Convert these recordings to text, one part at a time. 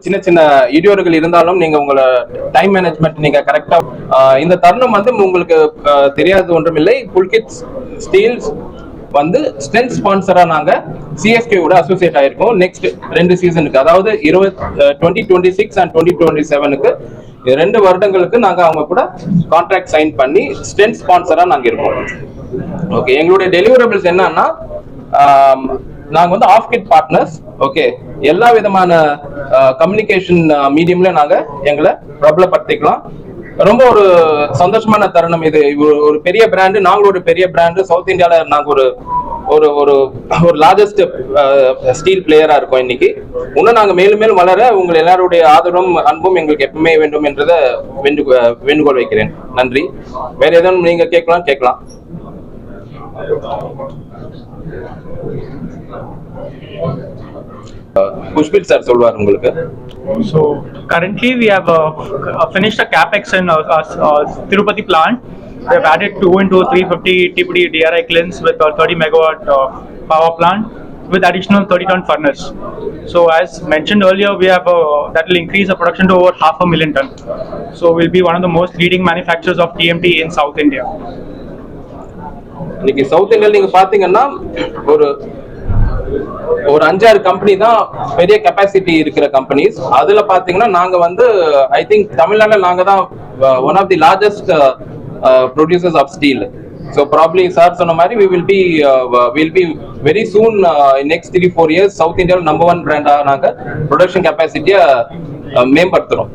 சின்ன சின்ன இடியோர்கள் இருந்தாலும் நீங்க உங்களோட டைம் மேனேஜ்மெண்ட் நீங்க கரெக்டா இந்த தருணம் வந்து உங்களுக்கு தெரியாதது ஒன்றுமில்லை. புல்கிட் ஸ்டீல்ஸ் வந்து ஸ்ட்ரென்த் ஸ்பான்சரா நாங்க சிஎஸ்கே கூட அசோசியேட் ஆயிருக்கோம் நெக்ஸ்ட் 2 சீசனுக்கு, அதாவது 2026 அண்ட் 2027க்கு 2 வருடங்களுக்கு நாங்க அவங்க கூட கான்ட்ராக்ட் சைன் பண்ணி ஸ்ட்ரென்த் ஸ்பான்சரா நாங்க இருக்கோம். ஓகே, எங்களுடைய டெலிவரபிள்ஸ் என்னன்னா நாங்க வந்து ஆஃப் கிட் பார்ட்னர்ஸ். ஓகே, எல்லா விதமான கம்யூனிகேஷன் மீடியம்ல நாங்க எங்களை பிரபலப்படுத்திக்கலாம். ரொம்ப ஒரு சந்தோஷமான தருணம் இது. ஒரு பெரிய பிராண்டு, நாங்களும் ஒரு பெரிய பிராண்டு. சவுத் இந்தியால நாங்க ஒரு ஒரு ஒரு ஒரு லார்ஜஸ்ட் ஸ்டீல் பிளேயரா இருக்கோம் இன்னைக்கு. இன்னும் நாங்க மேலும் மேலும் வளர உங்கள் எல்லாருடைய ஆதரவும் அன்பும் எங்களுக்கு எப்பவுமே வேண்டும் என்றதை வேண்டுகோள் வைக்கிறேன். நன்றி. வேற எதுவும் நீங்க கேட்கலாம். புஷ்பில் சார் சொல்வார் உங்களுக்கு. So currently we have finished a capex in Tirupati plant. We have added 2 into 350 TPD DRI kilns with a 30 megawatt power plant with additional 30-ton furnace. So as mentioned earlier, we have that will increase the production to over 500,000 ton. So we'll be one of the most leading manufacturers of TMT in South India. இன்னைக்கு south இந்தியால நீங்க பாத்தீங்கன்னா ஒரு 5-6 company தான் பெரிய capacity இருக்கிற companies. அதுல பாத்தீங்கன்னா நாங்க வந்து ஐ திங்க் தமிழ்நாடுல நாங்க தான் one of the largest producers of steel. So probably sir சொன்ன மாதிரி we will be very soon in next 3-4 years south இந்தியாவில் நம்பர் 1 பிராண்டா நாங்க production கெப்பாசிட்டியை மேம்படுத்துறோம்.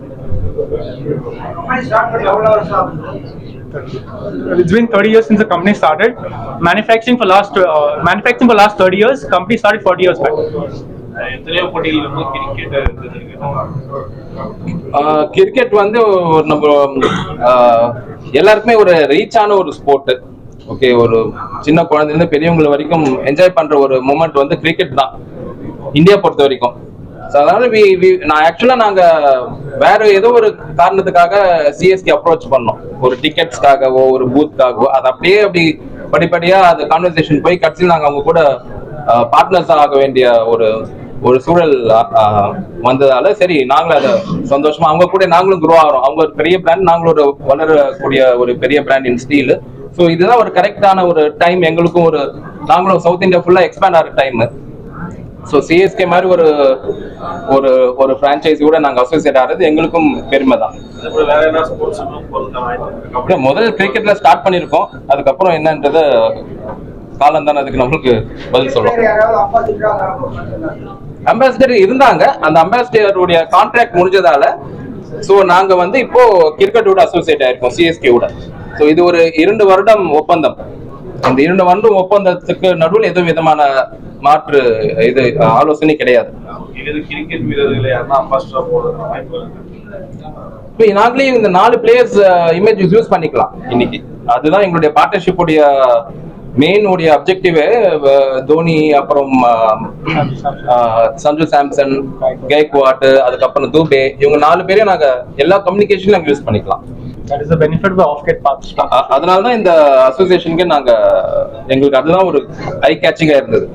It's been 30 years since the company started. Manufacturing for last 30 years. Company started 40 years back. Cricket வந்து நம்ம எல்லாருக்குமே ஒரு ரீச்சான ஒரு sport. Okay, ஒரு சின்ன குழந்தைலேருந்து பெரியவங்க வரைக்கும் என்ஜாய் பண்ற ஒரு மூமெண்ட் வந்து கிரிக்கெட் தான் இந்தியா பொறுத்த வரைக்கும். அதனால நாங்க வேற ஏதோ ஒரு காரணத்துக்காக சிஎஸ்கே அப்ரோச் பண்ணோம், ஒரு டிக்கெட்ஸ்க்காகவோ ஒரு பூத்காகவோ. அது அப்படியே படிப்படியா அது கான்வர்சேஷன் போய் கடைசியில் நாங்க அவங்க கூட பார்ட்னர்ஸ் ஆக வேண்டிய ஒரு சூழல் வந்ததால சரி நாங்களும் அதை சந்தோஷமா அவங்க கூட நாங்களும் குரோ ஆகிறோம். அவங்க ஒரு பெரிய பிராண்ட், நாங்களும் ஒரு வளரக்கூடிய ஒரு பெரிய பிராண்ட் இன் ஸ்டீல். ஸோ இதுதான் ஒரு கரெக்டான ஒரு டைம் எங்களுக்கும். நாங்களும் சவுத் இந்தியா ஃபுல்லா எக்ஸ்பேண்ட் ஆகிற டைம். ஸோ சிஎஸ்கே மாதிரி ஒரு பிரான்ச்சைஸியோட நாங்க அசோசியேட் ஆகிறது எங்களுக்கும் பெருமை தான். முதல் கிரிக்கெட்ல ஸ்டார்ட் பண்ணிருக்கோம், அதுக்கப்புறம் என்னன்றது காலம் தானே அதுக்கு நம்மளுக்கு பதில் சொல்லும். அம்பாசிடர் இருந்தாங்க, அந்த அம்பாசிடருடைய கான்ட்ராக்ட் முடிஞ்சதால ஸோ நாங்க வந்து இப்போ கிரிக்கெட்டோட அசோசியேட் ஆயிருக்கோம் சிஎஸ்கேவோட. ஸோ இது ஒரு 2 வருடம் ஒப்பந்தம். அந்த 2 வருடம் ஒப்பந்தத்துக்கு நடுவில் எதுவும் விதமான மாற்று இது ஆலோசனை கிடையாது. நாங்களே இந்த 4 பிளேயர்ஸ் இமேஜ் யூஸ் பண்ணிக்கலாம் இன்னைக்கு. அதுதான் எங்களுடைய பார்ட்னர்ஷிப் உடைய மெயின் உடைய அப்ஜெக்டிவே. தோனி, அப்புறம் சஞ்சு சாம்சன், கேக்வாட், அதுக்கப்புறம் தூபே, இவங்க 4 பேரையும் நாங்க எல்லா கம்யூனிகேஷன்ல நாங்க யூஸ் பண்ணிக்கலாம். That is the benefit of the off-grid path. அதனால தான் இந்த அசோசியேஷனுக்கு எங்களுக்கு அதுதான் ஒரு ஐ கேட்சிங்கா இருந்தது.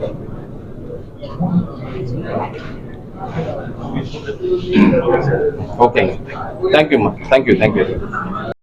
ஓகேங்க, தேங்க்யூ.